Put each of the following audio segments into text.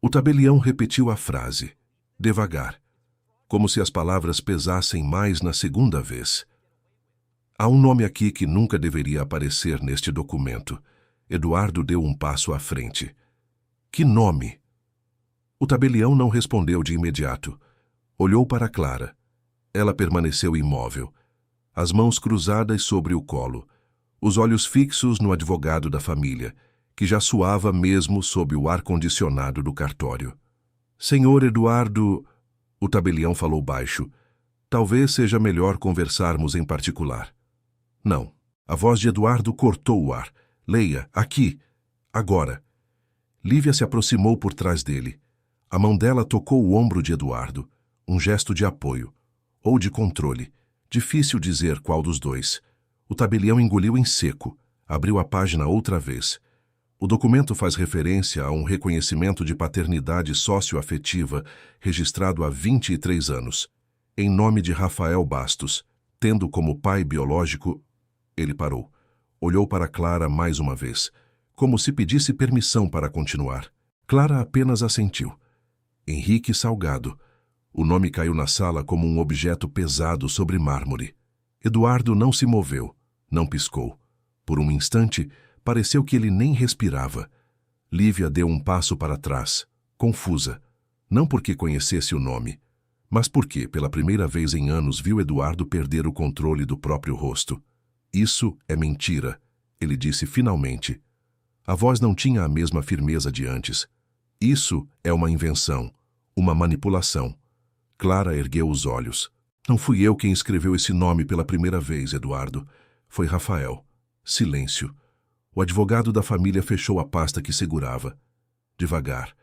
O tabelião repetiu a frase, devagar, como se as palavras pesassem mais na segunda vez. Há um nome aqui que nunca deveria aparecer neste documento. Eduardo deu um passo à frente. Que nome? O tabelião não respondeu de imediato. Olhou para Clara. Ela permaneceu imóvel, as mãos cruzadas sobre o colo, os olhos fixos no advogado da família, que já suava mesmo sob o ar-condicionado do cartório. Senhor Eduardo, o tabelião falou baixo, talvez seja melhor conversarmos em particular. Não. A voz de Eduardo cortou o ar. Leia, aqui, agora. Lívia se aproximou por trás dele. A mão dela tocou o ombro de Eduardo, um gesto de apoio, ou de controle. Difícil dizer qual dos dois. O tabelião engoliu em seco, abriu a página outra vez. O documento faz referência a um reconhecimento de paternidade socioafetiva registrado há 23 anos, em nome de Rafael Bastos, tendo como pai biológico... Ele parou. Olhou para Clara mais uma vez, como se pedisse permissão para continuar. Clara apenas assentiu. Henrique Salgado. O nome caiu na sala como um objeto pesado sobre mármore. Eduardo não se moveu, não piscou. Por um instante, pareceu que ele nem respirava. Lívia deu um passo para trás, confusa. Não porque conhecesse o nome, mas porque, pela primeira vez em anos, viu Eduardo perder o controle do próprio rosto. Isso é mentira, ele disse finalmente. A voz não tinha a mesma firmeza de antes. Isso é uma invenção, uma manipulação. Clara ergueu os olhos. Não fui eu quem escreveu esse nome pela primeira vez, Eduardo. Foi Rafael. Silêncio. O advogado da família fechou a pasta que segurava. Devagar,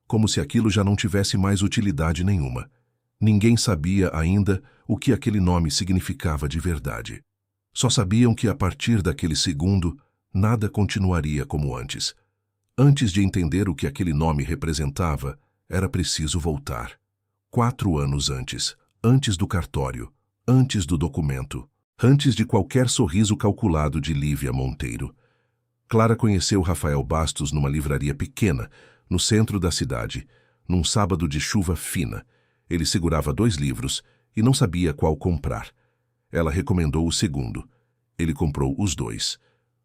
como se aquilo já não tivesse mais utilidade nenhuma. Ninguém sabia ainda o que aquele nome significava de verdade. Só sabiam que, a partir daquele segundo, nada continuaria como antes. Antes de entender o que aquele nome representava, era preciso voltar. 4 anos antes do cartório, antes do documento, antes de qualquer sorriso calculado de Lívia Monteiro. Clara conheceu Rafael Bastos numa livraria pequena, no centro da cidade, num sábado de chuva fina. Ele segurava 2 livros e não sabia qual comprar. Ela recomendou o segundo. Ele comprou os 2.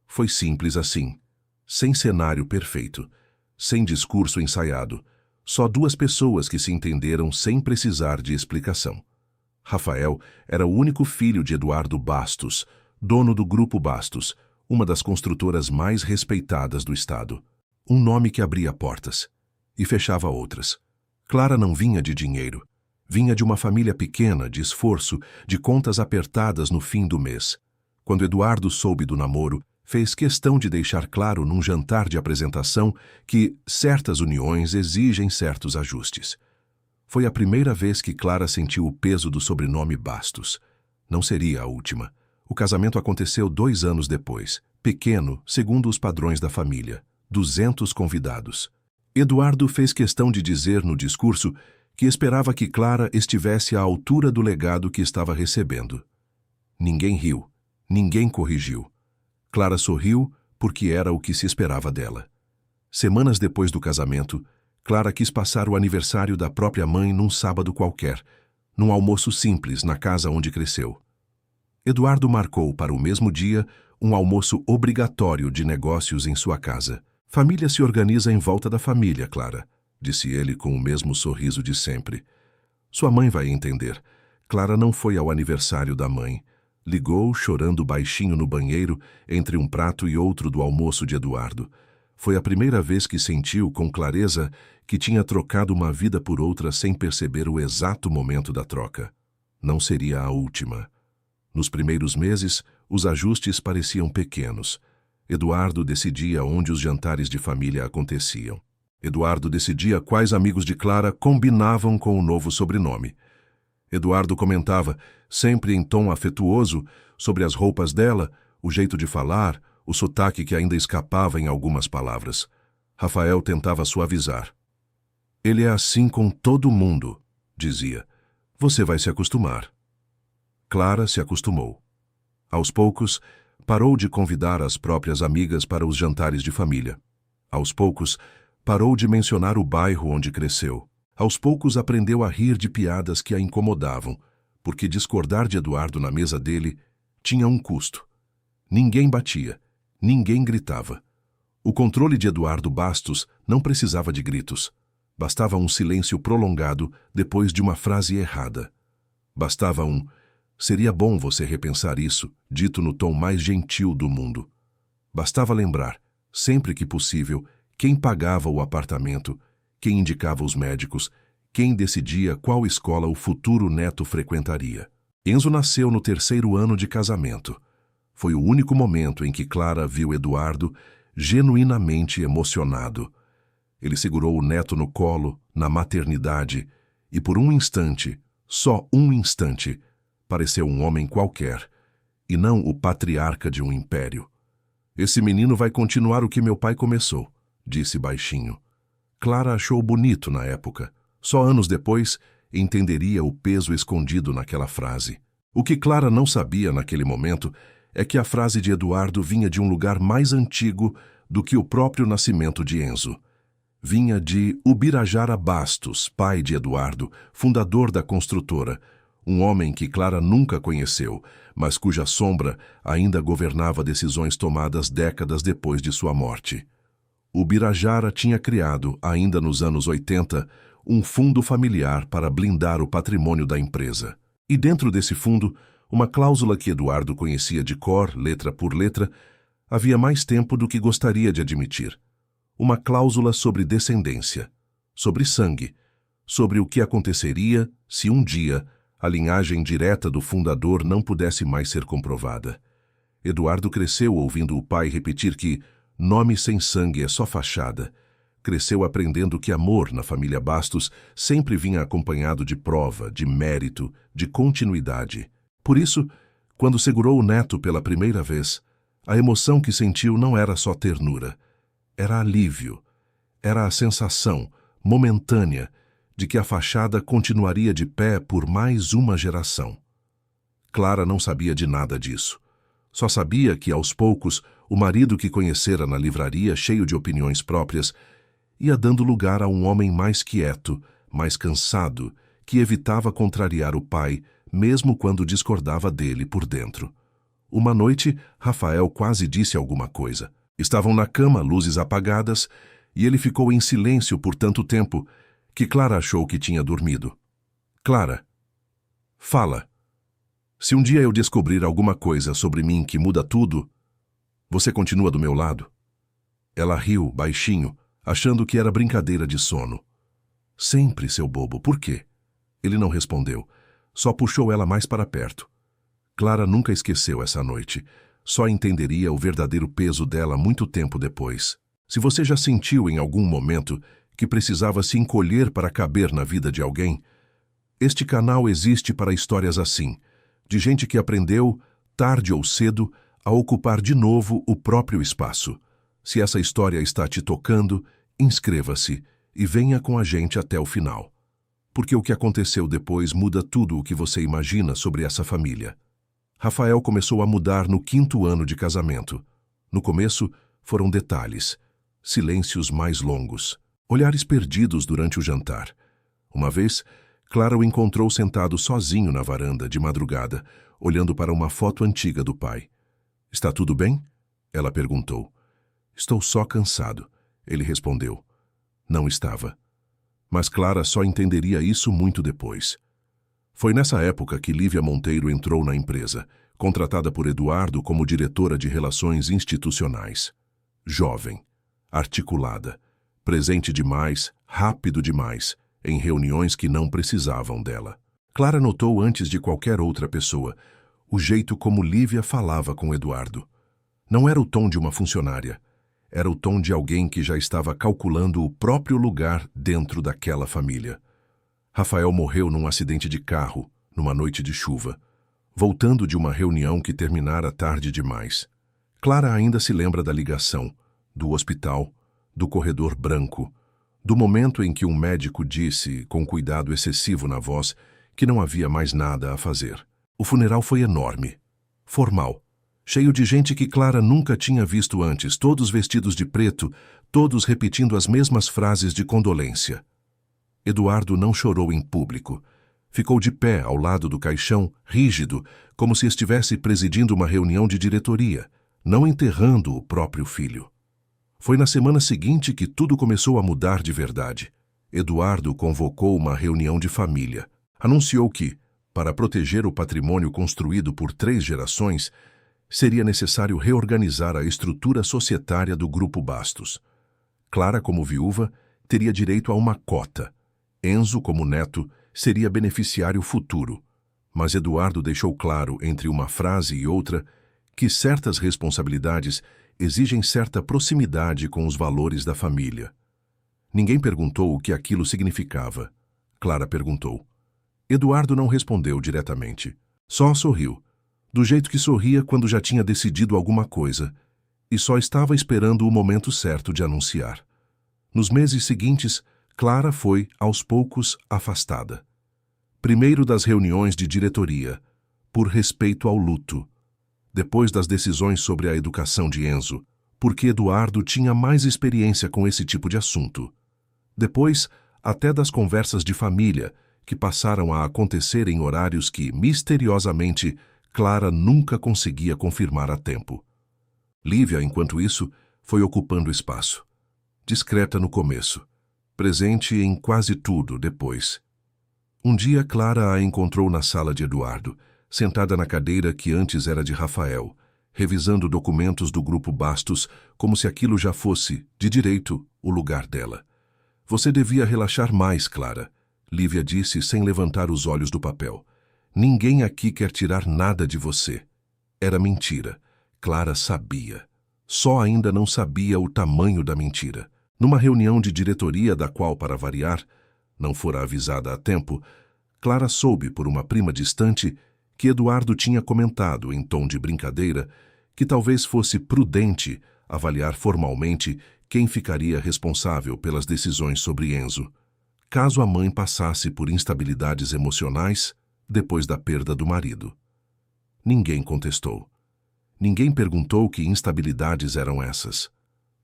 Foi simples assim. Sem cenário perfeito. Sem discurso ensaiado. Só 2 pessoas que se entenderam sem precisar de explicação. Rafael era o único filho de Eduardo Bastos, dono do Grupo Bastos, uma das construtoras mais respeitadas do estado. Um nome que abria portas e fechava outras. Clara não vinha de dinheiro. Vinha de uma família pequena, de esforço, de contas apertadas no fim do mês. Quando Eduardo soube do namoro, fez questão de deixar claro num jantar de apresentação que certas uniões exigem certos ajustes. Foi a primeira vez que Clara sentiu o peso do sobrenome Bastos. Não seria a última. O casamento aconteceu 2 anos depois, pequeno, segundo os padrões da família. 200 convidados. Eduardo fez questão de dizer no discurso que esperava que Clara estivesse à altura do legado que estava recebendo. Ninguém riu, ninguém corrigiu. Clara sorriu porque era o que se esperava dela. Semanas depois do casamento, Clara quis passar o aniversário da própria mãe num sábado qualquer, num almoço simples na casa onde cresceu. Eduardo marcou para o mesmo dia um almoço obrigatório de negócios em sua casa. Família se organiza em volta da família, Clara, disse ele com o mesmo sorriso de sempre. Sua mãe vai entender. Clara não foi ao aniversário da mãe. Ligou, chorando baixinho no banheiro, entre um prato e outro do almoço de Eduardo. Foi a primeira vez que sentiu, com clareza, que tinha trocado uma vida por outra sem perceber o exato momento da troca. Não seria a última. Nos primeiros meses, os ajustes pareciam pequenos. Eduardo decidia onde os jantares de família aconteciam. Eduardo decidia quais amigos de Clara combinavam com o novo sobrenome. Eduardo comentava, sempre em tom afetuoso, sobre as roupas dela, o jeito de falar, o sotaque que ainda escapava em algumas palavras. Rafael tentava suavizar. Ele é assim com todo mundo, dizia. Você vai se acostumar. Clara se acostumou. Aos poucos, parou de convidar as próprias amigas para os jantares de família. Aos poucos, Parou de mencionar o bairro onde cresceu. Aos poucos aprendeu a rir de piadas que a incomodavam, porque discordar de Eduardo na mesa dele tinha um custo. Ninguém batia, ninguém gritava. O controle de Eduardo Bastos não precisava de gritos. Bastava um silêncio prolongado depois de uma frase errada. Bastava um "seria bom você repensar isso", dito no tom mais gentil do mundo. Bastava lembrar, sempre que possível, quem pagava o apartamento, quem indicava os médicos, quem decidia qual escola o futuro neto frequentaria. Enzo nasceu no 3º ano de casamento. Foi o único momento em que Clara viu Eduardo genuinamente emocionado. Ele segurou o neto no colo, na maternidade, e por um instante, só um instante, pareceu um homem qualquer, e não o patriarca de um império. "Esse menino vai continuar o que meu pai começou", disse baixinho. Clara achou bonito na época. Só anos depois, entenderia o peso escondido naquela frase. O que Clara não sabia naquele momento é que a frase de Eduardo vinha de um lugar mais antigo do que o próprio nascimento de Enzo. Vinha de Ubirajara Bastos, pai de Eduardo, fundador da construtora, um homem que Clara nunca conheceu, mas cuja sombra ainda governava decisões tomadas décadas depois de sua morte. Ubirajara tinha criado, ainda nos anos 80, um fundo familiar para blindar o patrimônio da empresa. E dentro desse fundo, uma cláusula que Eduardo conhecia de cor, letra por letra, havia mais tempo do que gostaria de admitir. Uma cláusula sobre descendência, sobre sangue, sobre o que aconteceria se um dia a linhagem direta do fundador não pudesse mais ser comprovada. Eduardo cresceu ouvindo o pai repetir que nome sem sangue é só fachada. Cresceu aprendendo que amor na família Bastos sempre vinha acompanhado de prova, de mérito, de continuidade. Por isso, quando segurou o neto pela primeira vez, a emoção que sentiu não era só ternura. Era alívio. Era a sensação, momentânea, de que a fachada continuaria de pé por mais uma geração. Clara não sabia de nada disso. Só sabia que, aos poucos, o marido que conhecera na livraria, cheio de opiniões próprias, ia dando lugar a um homem mais quieto, mais cansado, que evitava contrariar o pai, mesmo quando discordava dele por dentro. Uma noite, Rafael quase disse alguma coisa. Estavam na cama, luzes apagadas, e ele ficou em silêncio por tanto tempo que Clara achou que tinha dormido. "Clara, fala. Se um dia eu descobrir alguma coisa sobre mim que muda tudo, você continua do meu lado?" Ela riu, baixinho, achando que era brincadeira de sono. "Sempre, seu bobo, por quê?" Ele não respondeu, só puxou ela mais para perto. Clara nunca esqueceu essa noite, só entenderia o verdadeiro peso dela muito tempo depois. Se você já sentiu em algum momento que precisava se encolher para caber na vida de alguém, este canal existe para histórias assim, de gente que aprendeu, tarde ou cedo, a ocupar de novo o próprio espaço. Se essa história está te tocando, inscreva-se e venha com a gente até o final. Porque o que aconteceu depois muda tudo o que você imagina sobre essa família. Rafael começou a mudar no 5º ano de casamento. No começo, foram detalhes, silêncios mais longos, olhares perdidos durante o jantar. Uma vez, Clara o encontrou sentado sozinho na varanda, de madrugada, olhando para uma foto antiga do pai. "Está tudo bem?" ela perguntou. "Estou só cansado", ele respondeu. Não estava. Mas Clara só entenderia isso muito depois. Foi nessa época que Lívia Monteiro entrou na empresa, contratada por Eduardo como diretora de relações institucionais. Jovem, articulada, presente demais, rápido demais, em reuniões que não precisavam dela. Clara notou antes de qualquer outra pessoa o jeito como Lívia falava com Eduardo. Não era o tom de uma funcionária, era o tom de alguém que já estava calculando o próprio lugar dentro daquela família. Rafael morreu num acidente de carro, numa noite de chuva, voltando de uma reunião que terminara tarde demais. Clara ainda se lembra da ligação, do hospital, do corredor branco, do momento em que um médico disse, com cuidado excessivo na voz, que não havia mais nada a fazer. O funeral foi enorme, formal, cheio de gente que Clara nunca tinha visto antes, todos vestidos de preto, todos repetindo as mesmas frases de condolência. Eduardo não chorou em público. Ficou de pé ao lado do caixão, rígido, como se estivesse presidindo uma reunião de diretoria, não enterrando o próprio filho. Foi na semana seguinte que tudo começou a mudar de verdade. Eduardo convocou uma reunião de família. Anunciou que, para proteger o patrimônio construído por 3 gerações, seria necessário reorganizar a estrutura societária do Grupo Bastos. Clara, como viúva, teria direito a uma cota. Enzo, como neto, seria beneficiário futuro. Mas Eduardo deixou claro, entre uma frase e outra, que certas responsabilidades exigem certa proximidade com os valores da família. Ninguém perguntou o que aquilo significava. Clara perguntou. Eduardo não respondeu diretamente. Só sorriu, do jeito que sorria quando já tinha decidido alguma coisa, e só estava esperando o momento certo de anunciar. Nos meses seguintes, Clara foi, aos poucos, afastada. Primeiro das reuniões de diretoria, por respeito ao luto. Depois das decisões sobre a educação de Enzo, porque Eduardo tinha mais experiência com esse tipo de assunto. Depois, até das conversas de família, que passaram a acontecer em horários que, misteriosamente, Clara nunca conseguia confirmar a tempo. Lívia, enquanto isso, foi ocupando espaço. Discreta no começo, presente em quase tudo depois. Um dia, Clara a encontrou na sala de Eduardo, sentada na cadeira que antes era de Rafael, revisando documentos do Grupo Bastos como se aquilo já fosse, de direito, o lugar dela. Você devia relaxar mais, Clara, Lívia disse sem levantar os olhos do papel. Ninguém aqui quer tirar nada de você. Era mentira. Clara sabia. Só ainda não sabia o tamanho da mentira. Numa reunião de diretoria da qual, para variar, não fora avisada a tempo, Clara soube por uma prima distante que Eduardo tinha comentado, em tom de brincadeira, que talvez fosse prudente avaliar formalmente quem ficaria responsável pelas decisões sobre Enzo, caso a mãe passasse por instabilidades emocionais depois da perda do marido. Ninguém contestou. Ninguém perguntou que instabilidades eram essas.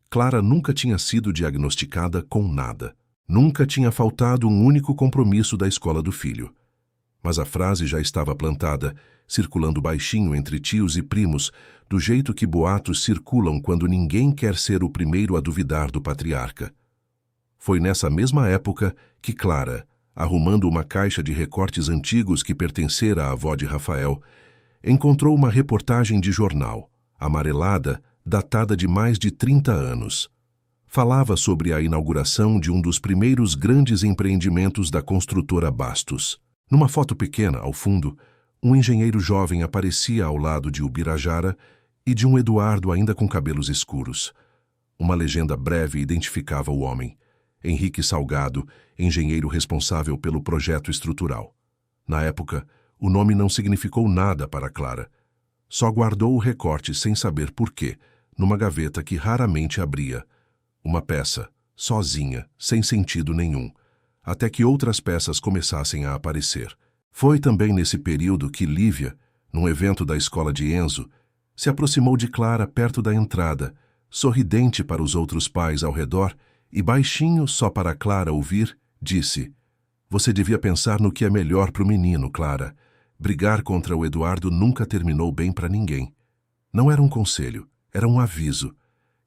Clara nunca tinha sido diagnosticada com nada. Nunca tinha faltado um único compromisso da escola do filho. Mas a frase já estava plantada, circulando baixinho entre tios e primos, do jeito que boatos circulam quando ninguém quer ser o primeiro a duvidar do patriarca. Foi nessa mesma época que Clara, arrumando uma caixa de recortes antigos que pertencera à avó de Rafael, encontrou uma reportagem de jornal, amarelada, datada de mais de 30 anos. Falava sobre a inauguração de um dos primeiros grandes empreendimentos da construtora Bastos. Numa foto pequena, ao fundo, um engenheiro jovem aparecia ao lado de Ubirajara e de um Eduardo ainda com cabelos escuros. Uma legenda breve identificava o homem. Henrique Salgado, engenheiro responsável pelo projeto estrutural. Na época, o nome não significou nada para Clara. Só guardou o recorte sem saber por quê, numa gaveta que raramente abria. Uma peça, sozinha, sem sentido nenhum, até que outras peças começassem a aparecer. Foi também nesse período que Lívia, num evento da escola de Enzo, se aproximou de Clara perto da entrada, sorridente para os outros pais ao redor, e baixinho, só para Clara ouvir, disse: "Você devia pensar no que é melhor para o menino, Clara. Brigar contra o Eduardo nunca terminou bem para ninguém." Não era um conselho, era um aviso.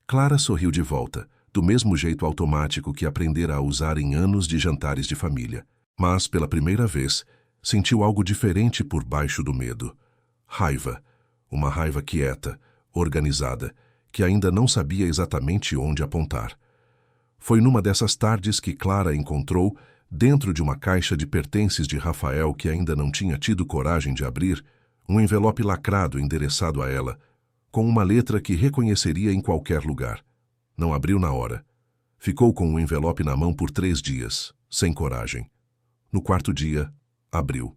Clara sorriu de volta, do mesmo jeito automático que aprendera a usar em anos de jantares de família. Mas, pela primeira vez, sentiu algo diferente por baixo do medo. Raiva. Uma raiva quieta, organizada, que ainda não sabia exatamente onde apontar. Foi numa dessas tardes que Clara encontrou, dentro de uma caixa de pertences de Rafael que ainda não tinha tido coragem de abrir, um envelope lacrado endereçado a ela, com uma letra que reconheceria em qualquer lugar. Não abriu na hora. Ficou com o envelope na mão por 3 dias, sem coragem. No 4º dia, abriu.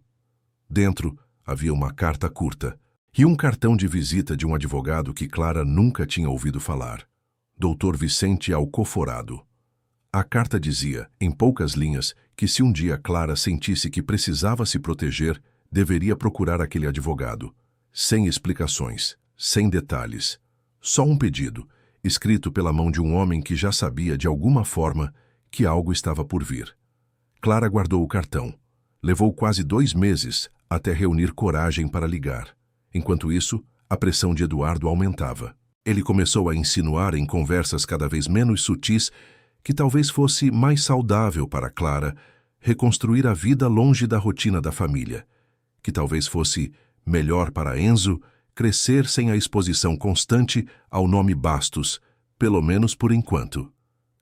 Dentro havia uma carta curta e um cartão de visita de um advogado que Clara nunca tinha ouvido falar. Dr. Vicente Alcoforado. A carta dizia, em poucas linhas, que se um dia Clara sentisse que precisava se proteger, deveria procurar aquele advogado. Sem explicações, sem detalhes. Só um pedido, escrito pela mão de um homem que já sabia de alguma forma que algo estava por vir. Clara guardou o cartão. Levou quase 2 meses até reunir coragem para ligar. Enquanto isso, a pressão de Eduardo aumentava. Ele começou a insinuar em conversas cada vez menos sutis que talvez fosse mais saudável para Clara reconstruir a vida longe da rotina da família, que talvez fosse melhor para Enzo crescer sem a exposição constante ao nome Bastos, pelo menos por enquanto.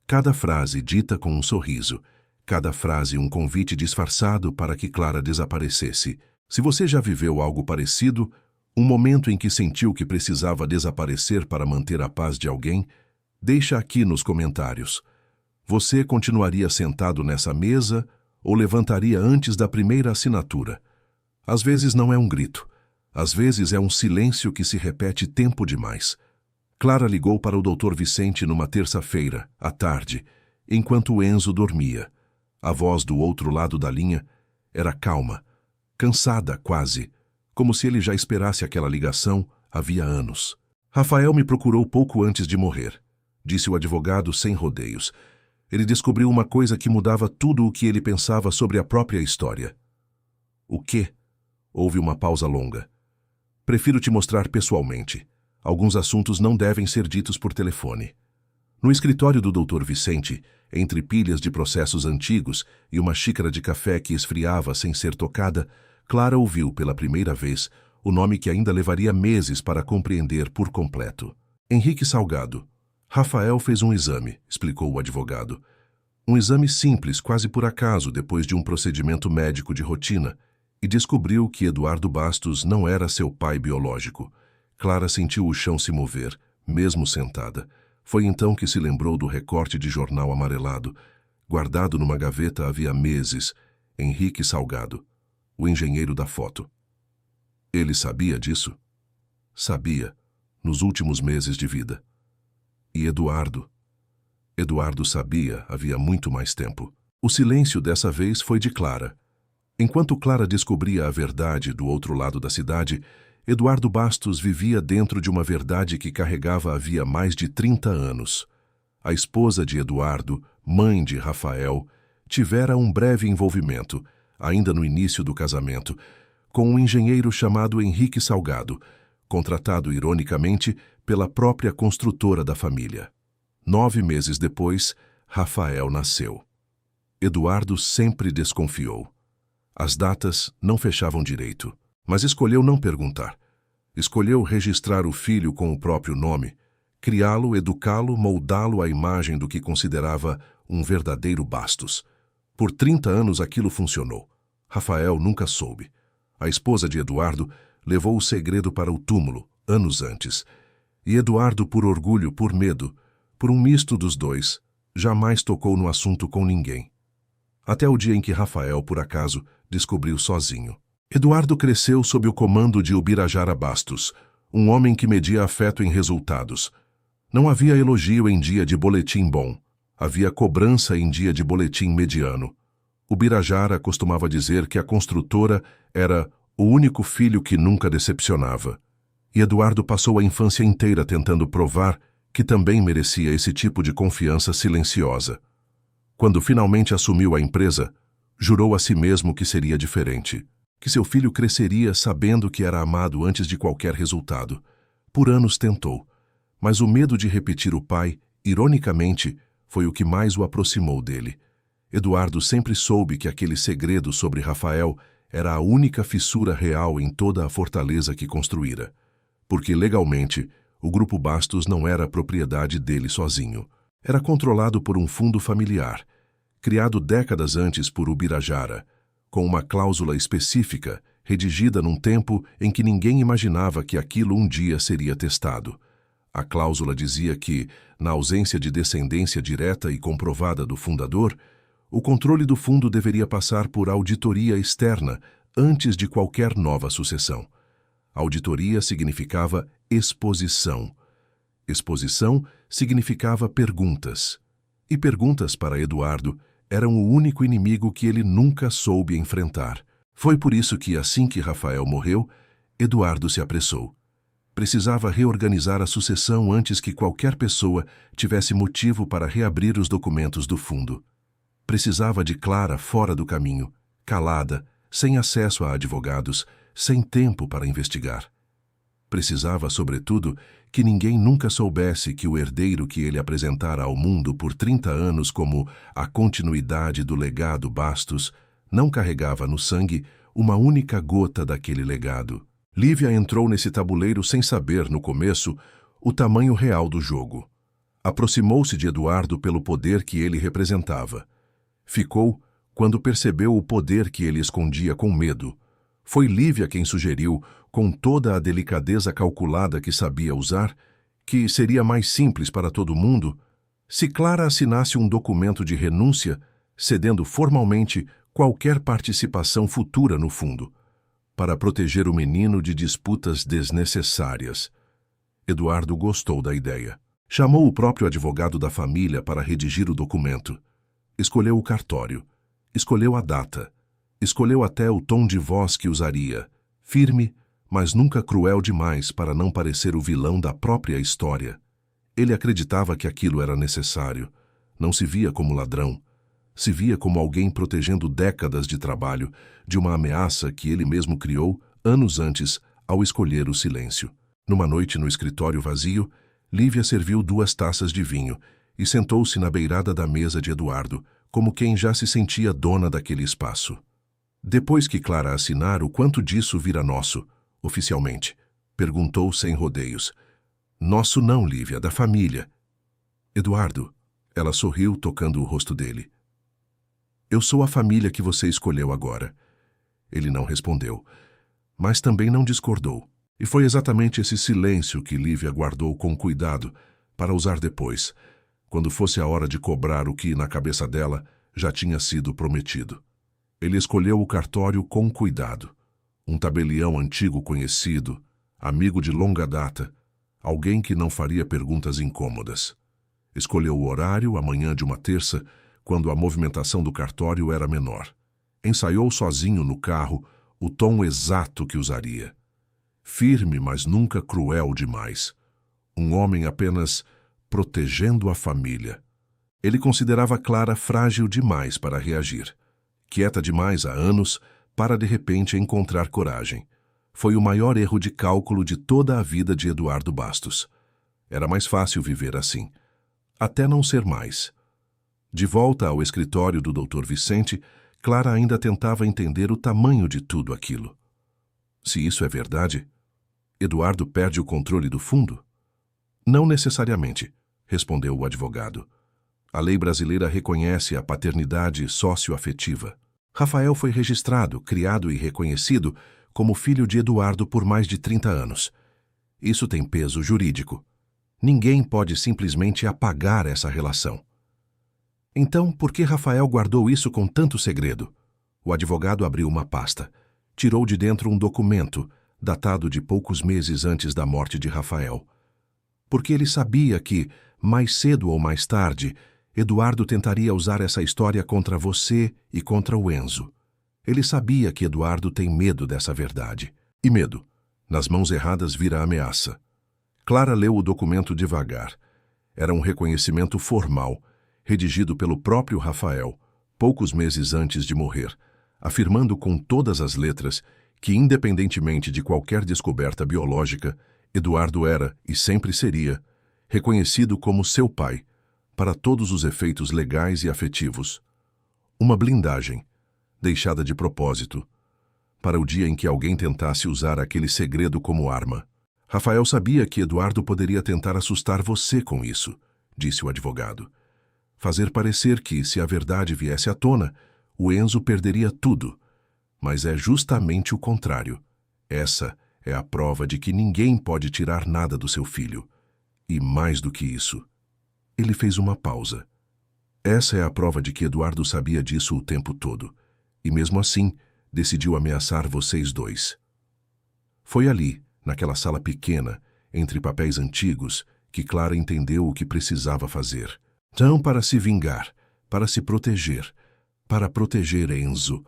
Cada frase dita com um sorriso, cada frase um convite disfarçado para que Clara desaparecesse. Se você já viveu algo parecido, um momento em que sentiu que precisava desaparecer para manter a paz de alguém, deixa aqui nos comentários. Você continuaria sentado nessa mesa ou levantaria antes da primeira assinatura? Às vezes não é um grito, às vezes é um silêncio que se repete tempo demais. Clara ligou para o Dr. Vicente numa terça-feira, à tarde, enquanto Enzo dormia. A voz do outro lado da linha era calma, cansada quase, como se ele já esperasse aquela ligação havia anos. Rafael me procurou pouco antes de morrer, disse o advogado sem rodeios. Ele descobriu uma coisa que mudava tudo o que ele pensava sobre a própria história. O quê? Houve uma pausa longa. Prefiro te mostrar pessoalmente. Alguns assuntos não devem ser ditos por telefone. No escritório do Dr. Vicente, entre pilhas de processos antigos e uma xícara de café que esfriava sem ser tocada, Clara ouviu pela primeira vez o nome que ainda levaria meses para compreender por completo. Henrique Salgado. Rafael fez um exame, explicou o advogado. Um exame simples, quase por acaso, depois de um procedimento médico de rotina, e descobriu que Eduardo Bastos não era seu pai biológico. Clara sentiu o chão se mover, mesmo sentada. Foi então que se lembrou do recorte de jornal amarelado, guardado numa gaveta havia meses. Henrique Salgado, o engenheiro da foto. Ele sabia disso? Sabia, nos últimos meses de vida. E Eduardo? Eduardo sabia havia muito mais tempo. O silêncio dessa vez foi de Clara. Enquanto Clara descobria a verdade do outro lado da cidade, Eduardo Bastos vivia dentro de uma verdade que carregava havia mais de 30 anos. A esposa de Eduardo, mãe de Rafael, tivera um breve envolvimento, ainda no início do casamento, com um engenheiro chamado Henrique Salgado, contratado ironicamente pela própria construtora da família. 9 meses depois, Rafael nasceu. Eduardo sempre desconfiou. As datas não fechavam direito, mas escolheu não perguntar. Escolheu registrar o filho com o próprio nome, criá-lo, educá-lo, moldá-lo à imagem do que considerava um verdadeiro Bastos. Por 30 anos aquilo funcionou. Rafael nunca soube. A esposa de Eduardo levou o segredo para o túmulo, anos antes. E Eduardo, por orgulho, por medo, por um misto dos dois, jamais tocou no assunto com ninguém. Até o dia em que Rafael, por acaso, descobriu sozinho. Eduardo cresceu sob o comando de Ubirajara Bastos, um homem que media afeto em resultados. Não havia elogio em dia de boletim bom. Havia cobrança em dia de boletim mediano. Ubirajara costumava dizer que a construtora era o único filho que nunca decepcionava. E Eduardo passou a infância inteira tentando provar que também merecia esse tipo de confiança silenciosa. Quando finalmente assumiu a empresa, jurou a si mesmo que seria diferente, que seu filho cresceria sabendo que era amado antes de qualquer resultado. Por anos tentou, mas o medo de repetir o pai, ironicamente, foi o que mais o aproximou dele. Eduardo sempre soube que aquele segredo sobre Rafael era a única fissura real em toda a fortaleza que construíra, porque legalmente o Grupo Bastos não era propriedade dele sozinho. Era controlado por um fundo familiar, criado décadas antes por Ubirajara, com uma cláusula específica, redigida num tempo em que ninguém imaginava que aquilo um dia seria testado. A cláusula dizia que, na ausência de descendência direta e comprovada do fundador, o controle do fundo deveria passar por auditoria externa antes de qualquer nova sucessão. Auditoria significava exposição. Exposição significava perguntas. E perguntas para Eduardo eram o único inimigo que ele nunca soube enfrentar. Foi por isso que, assim que Rafael morreu, Eduardo se apressou. Precisava reorganizar a sucessão antes que qualquer pessoa tivesse motivo para reabrir os documentos do fundo. Precisava de Clara fora do caminho, calada, sem acesso a advogados, sem tempo para investigar. Precisava, sobretudo, que ninguém nunca soubesse que o herdeiro que ele apresentara ao mundo por 30 anos como a continuidade do legado Bastos não carregava no sangue uma única gota daquele legado. Lívia entrou nesse tabuleiro sem saber, no começo, o tamanho real do jogo. Aproximou-se de Eduardo pelo poder que ele representava. Ficou quando percebeu o poder que ele escondia com medo. Foi Lívia quem sugeriu, com toda a delicadeza calculada que sabia usar, que seria mais simples para todo mundo se Clara assinasse um documento de renúncia, cedendo formalmente qualquer participação futura no fundo, para proteger o menino de disputas desnecessárias. Eduardo gostou da ideia. Chamou o próprio advogado da família para redigir o documento. Escolheu o cartório. Escolheu a data. Escolheu até o tom de voz que usaria, firme, mas nunca cruel demais para não parecer o vilão da própria história. Ele acreditava que aquilo era necessário. Não se via como ladrão. Se via como alguém protegendo décadas de trabalho de uma ameaça que ele mesmo criou anos antes ao escolher o silêncio. Numa noite no escritório vazio, Lívia serviu 2 taças de vinho e sentou-se na beirada da mesa de Eduardo, como quem já se sentia dona daquele espaço. Depois que Clara assinar, o quanto disso vira nosso, oficialmente? Perguntou sem rodeios. Nosso não, Lívia, da família. Eduardo, ela sorriu tocando o rosto dele. Eu sou a família que você escolheu agora. Ele não respondeu, mas também não discordou. E foi exatamente esse silêncio que Lívia guardou com cuidado para usar depois, quando fosse a hora de cobrar o que, na cabeça dela, já tinha sido prometido. Ele escolheu o cartório com cuidado. Um tabelião antigo conhecido, amigo de longa data, alguém que não faria perguntas incômodas. Escolheu o horário, a manhã de uma terça, quando a movimentação do cartório era menor. Ensaiou sozinho no carro o tom exato que usaria. Firme, mas nunca cruel demais. Um homem apenas protegendo a família. Ele considerava Clara frágil demais para reagir. Quieta demais há anos para de repente encontrar coragem. Foi o maior erro de cálculo de toda a vida de Eduardo Bastos. Era mais fácil viver assim. Até não ser mais. De volta ao escritório do Dr. Vicente, Clara ainda tentava entender o tamanho de tudo aquilo. Se isso é verdade, Eduardo perde o controle do fundo? Não necessariamente, respondeu o advogado. A lei brasileira reconhece a paternidade socioafetiva. Rafael foi registrado, criado e reconhecido como filho de Eduardo por mais de 30 anos. Isso tem peso jurídico. Ninguém pode simplesmente apagar essa relação. Então, por que Rafael guardou isso com tanto segredo? O advogado abriu uma pasta. Tirou de dentro um documento, datado de poucos meses antes da morte de Rafael. Porque ele sabia que, mais cedo ou mais tarde, Eduardo tentaria usar essa história contra você e contra o Enzo. Ele sabia que Eduardo tem medo dessa verdade. E medo, nas mãos erradas, vira ameaça. Clara leu o documento devagar. Era um reconhecimento formal, redigido pelo próprio Rafael, poucos meses antes de morrer, afirmando com todas as letras que, independentemente de qualquer descoberta biológica, Eduardo era, e sempre seria, reconhecido como seu pai, para todos os efeitos legais e afetivos. Uma blindagem, deixada de propósito, para o dia em que alguém tentasse usar aquele segredo como arma. Rafael sabia que Eduardo poderia tentar assustar você com isso, disse o advogado. Fazer parecer que, se a verdade viesse à tona, o Enzo perderia tudo. Mas é justamente o contrário. Essa é a prova de que ninguém pode tirar nada do seu filho. E mais do que isso. Ele fez uma pausa. Essa é a prova de que Eduardo sabia disso o tempo todo. E mesmo assim, decidiu ameaçar vocês dois. Foi ali, naquela sala pequena, entre papéis antigos, que Clara entendeu o que precisava fazer. Não para se vingar, para se proteger, para proteger Enzo.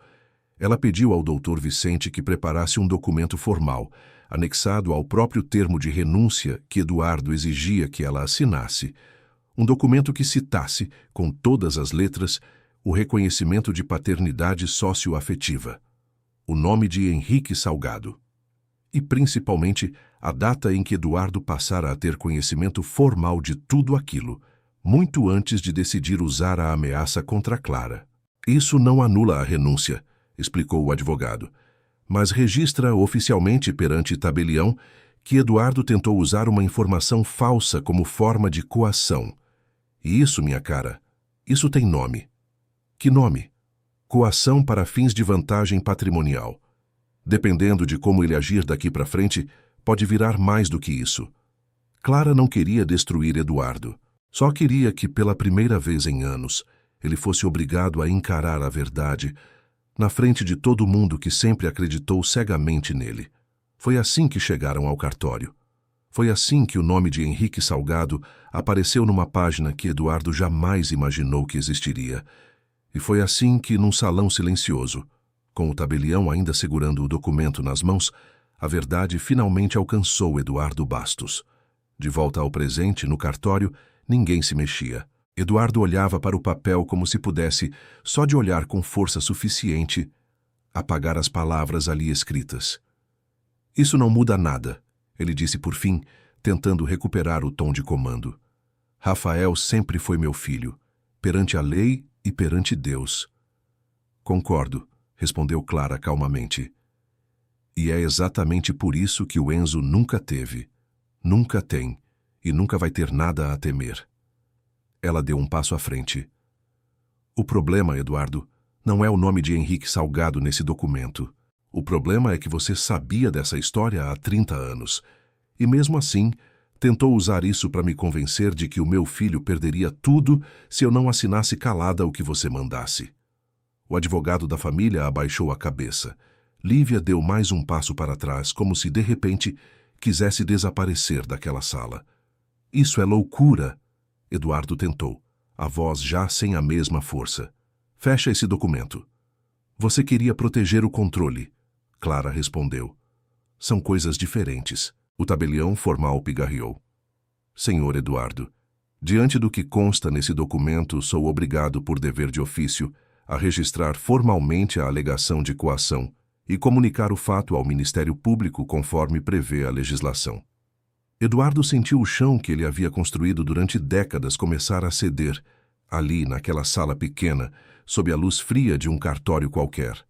Ela pediu ao Dr. Vicente que preparasse um documento formal, anexado ao próprio termo de renúncia que Eduardo exigia que ela assinasse, um documento que citasse, com todas as letras, o reconhecimento de paternidade socioafetiva, o nome de Henrique Salgado, e principalmente a data em que Eduardo passara a ter conhecimento formal de tudo aquilo, muito antes de decidir usar a ameaça contra Clara. Isso não anula a renúncia, explicou o advogado, mas registra oficialmente perante tabelião que Eduardo tentou usar uma informação falsa como forma de coação. E isso, minha cara, isso tem nome. Que nome? Coação para fins de vantagem patrimonial. Dependendo de como ele agir daqui para frente, pode virar mais do que isso. Clara não queria destruir Eduardo. Só queria que, pela primeira vez em anos, ele fosse obrigado a encarar a verdade na frente de todo mundo que sempre acreditou cegamente nele. Foi assim que chegaram ao cartório. Foi assim que o nome de Henrique Salgado apareceu numa página que Eduardo jamais imaginou que existiria. E foi assim que, num salão silencioso, com o tabelião ainda segurando o documento nas mãos, a verdade finalmente alcançou Eduardo Bastos. De volta ao presente, no cartório, ninguém se mexia. Eduardo olhava para o papel como se pudesse, só de olhar com força suficiente, apagar as palavras ali escritas. Isso não muda nada, ele disse por fim, tentando recuperar o tom de comando. Rafael sempre foi meu filho, perante a lei e perante Deus. Concordo, respondeu Clara calmamente. E é exatamente por isso que o Enzo nunca teve, nunca tem e nunca vai ter nada a temer. Ela deu um passo à frente. O problema, Eduardo, não é o nome de Henrique Salgado nesse documento. O problema é que você sabia dessa história há 30 anos. E mesmo assim, tentou usar isso para me convencer de que o meu filho perderia tudo se eu não assinasse calada o que você mandasse. O advogado da família abaixou a cabeça. Lívia deu mais um passo para trás, como se, de repente, quisesse desaparecer daquela sala. Isso é loucura! Eduardo tentou, a voz já sem a mesma força. Fecha esse documento. Você queria proteger o controle. Clara respondeu. São coisas diferentes. O tabelião formal pigarreou. Senhor Eduardo, diante do que consta nesse documento, sou obrigado por dever de ofício a registrar formalmente a alegação de coação e comunicar o fato ao Ministério Público conforme prevê a legislação. Eduardo sentiu o chão que ele havia construído durante décadas começar a ceder, ali naquela sala pequena, sob a luz fria de um cartório qualquer.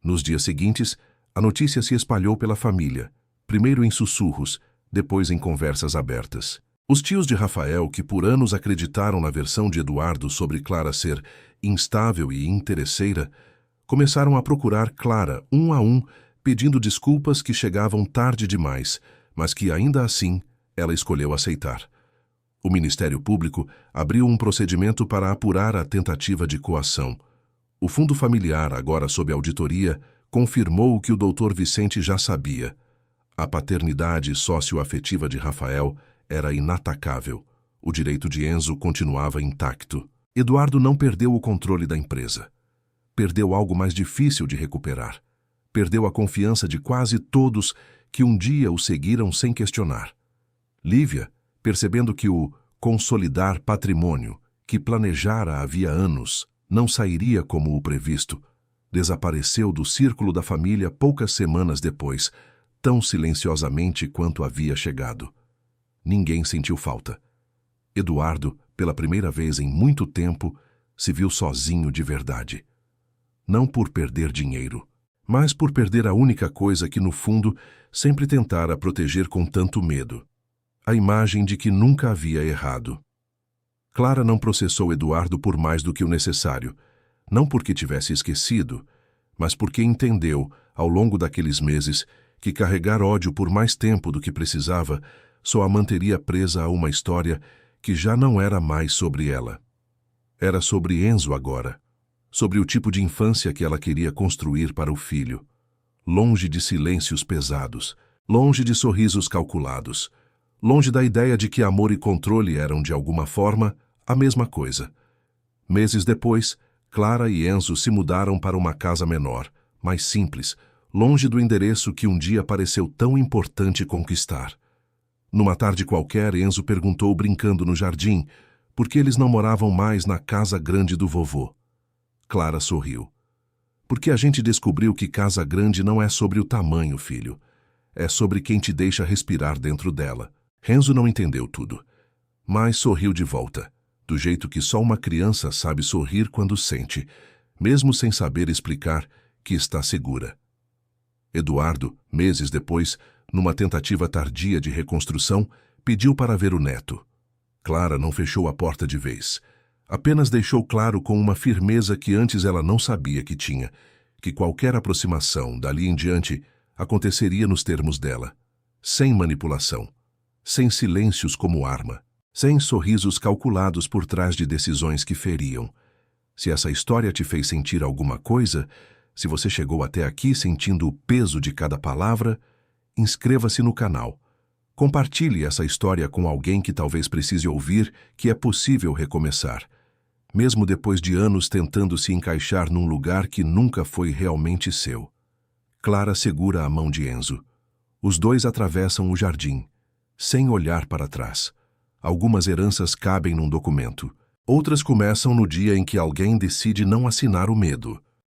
Nos dias seguintes, a notícia se espalhou pela família, primeiro em sussurros, depois em conversas abertas. Os tios de Rafael, que por anos acreditaram na versão de Eduardo sobre Clara ser instável e interesseira, começaram a procurar Clara, um a um, pedindo desculpas que chegavam tarde demais, mas que ainda assim ela escolheu aceitar. O Ministério Público abriu um procedimento para apurar a tentativa de coação. O fundo familiar, agora sob auditoria, confirmou o que o Dr. Vicente já sabia. A paternidade socioafetiva de Rafael era inatacável. O direito de Enzo continuava intacto. Eduardo não perdeu o controle da empresa. Perdeu algo mais difícil de recuperar. Perdeu a confiança de quase todos que um dia o seguiram sem questionar. Lívia, percebendo que o consolidar patrimônio, que planejara havia anos, não sairia como o previsto, desapareceu do círculo da família poucas semanas depois, tão silenciosamente quanto havia chegado. Ninguém sentiu falta. Eduardo, pela primeira vez em muito tempo, se viu sozinho de verdade. Não por perder dinheiro, mas por perder a única coisa que, no fundo, sempre tentara proteger com tanto medo. A imagem de que nunca havia errado. Clara não processou Eduardo por mais do que o necessário, não porque tivesse esquecido, mas porque entendeu, ao longo daqueles meses, que carregar ódio por mais tempo do que precisava só a manteria presa a uma história que já não era mais sobre ela. Era sobre Enzo agora, sobre o tipo de infância que ela queria construir para o filho, longe de silêncios pesados, longe de sorrisos calculados, longe da ideia de que amor e controle eram, de alguma forma, a mesma coisa. Meses depois, Clara e Enzo se mudaram para uma casa menor, mais simples, longe do endereço que um dia pareceu tão importante conquistar. Numa tarde qualquer, Enzo perguntou brincando no jardim por que eles não moravam mais na casa grande do vovô. Clara sorriu. Porque a gente descobriu que casa grande não é sobre o tamanho, filho. É sobre quem te deixa respirar dentro dela. Enzo não entendeu tudo, mas sorriu de volta, do jeito que só uma criança sabe sorrir quando sente, mesmo sem saber explicar que está segura. Eduardo, meses depois, numa tentativa tardia de reconstrução, pediu para ver o neto. Clara não fechou a porta de vez. Apenas deixou claro com uma firmeza que antes ela não sabia que tinha, que qualquer aproximação, dali em diante, aconteceria nos termos dela, sem manipulação, sem silêncios como arma, sem sorrisos calculados por trás de decisões que feriam. Se essa história te fez sentir alguma coisa, se você chegou até aqui sentindo o peso de cada palavra, inscreva-se no canal. Compartilhe essa história com alguém que talvez precise ouvir que é possível recomeçar, mesmo depois de anos tentando se encaixar num lugar que nunca foi realmente seu. Clara segura a mão de Enzo. Os dois atravessam o jardim, sem olhar para trás. Algumas heranças cabem num documento. Outras começam no dia em que alguém decide não assinar o medo.